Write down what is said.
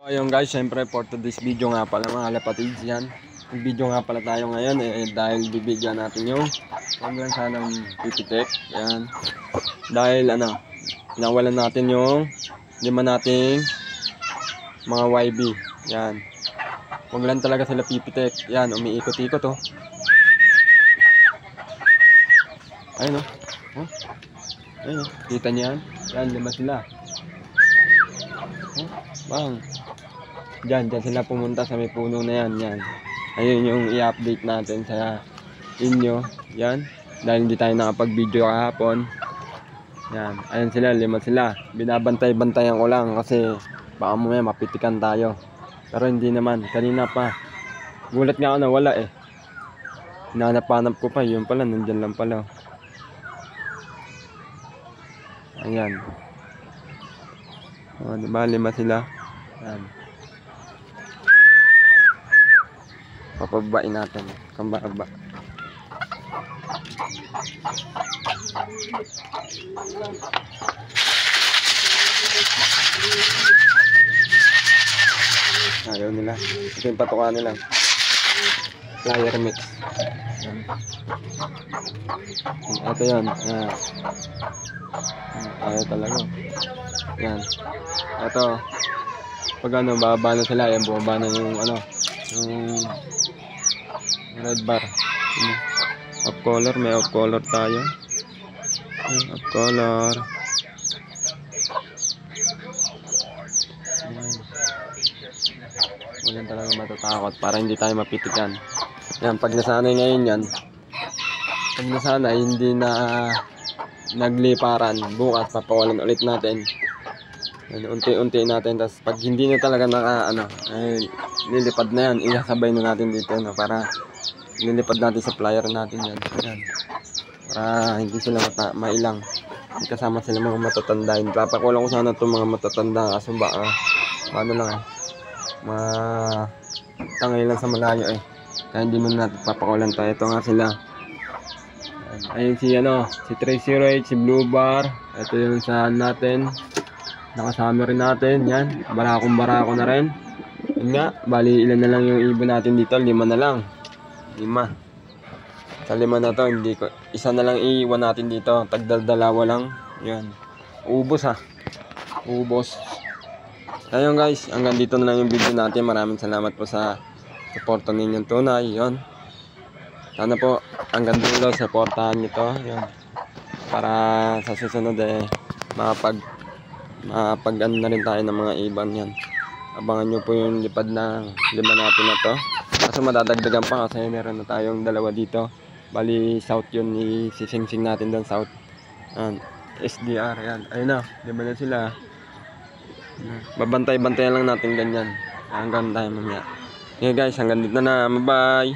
Ayun guys, syempre for today's video nga pala mga kapatids yan. Yung video nga pala tayo ngayon dahil bibigyan natin yung lang sanang pipitek. Yan. Dahil nawalan natin yung lima nating mga YB. Yan. Huwag lang talaga sila pipitek. Yan, umiikot-ikot oh. Ayun oh. Ayun oh. Kita niyan? Yan, lima sila. Bang. Diyan sila pumunta sa may puno na yan. Yan. Ayun yung i-update natin sa inyo. Yan. Dahil hindi tayo nakapag-video kahapon. Yan. Ayun sila, lima sila. Binabantay-bantayan ko lang kasi baka mamaya mapitikan tayo. Pero hindi naman. Kanina pa. Gulat nga ako na wala eh. Hinahanap-hanap ko pa. Yun pala, nandyan lang pala. Ayan. O, diba? Lima sila. Yan. Papabain natin. Kambaba. Ayaw nila. Ito yung patukan nila. Flyer mix. Ito yun. Yan. Ayaw talaga. Yan. Ito. Pag bababa na sila. Yan, bumaba na yung yung red bar. Off color, may off color tayo. Off color. Walang talaga matatakot para hindi tayo mapitikan. Yan, pag nasanay ngayon yan, pag nasanay hindi na nagliparan, bukas papawalan ulit natin. Unti-unti natin, tapos pag hindi na talaga lilipad na yan, isasabay na natin dito para lilipad natin sa flyer natin yan. Para hindi sila mailang, kasama sila mga matatanda. Papakulang ko sana itong mga matatanda kaso baka matangay lang sa malayo eh, kaya hindi mo natin papakulan tayo. Ito nga sila. Ayun si si 30H, si Blue Bar. Ito yung sa natin, nakasama rin natin. Yan, barako na rin. Yun nga, bali ilan na lang yung ibon natin dito, 5 na lang. 5 sa 5 na to, hindi ko, isa na lang iiwan natin dito, tagdaldalawa lang. Yan, ubos ubos. Ayun guys, hanggang dito na lang yung video natin. Maraming salamat po sa suporta ninyong tunay. Yun, sana po hanggang dulo supportahan nyo to. Yun, para sa susunod mapag na rin tayo ng mga ibon. Yan, abangan nyo po yung lipad ng 5 natin na to. Kaso madadagdagan pa kasi meron na tayong dalawa dito. Bali south yun, isisingsing natin doon south. Yan, SDR. Yan, ayun na, 5 na sila. Babantay-bantayan lang natin ganyan hanggang tayo mamaya. Okay guys, hanggang dito na. Bye bye.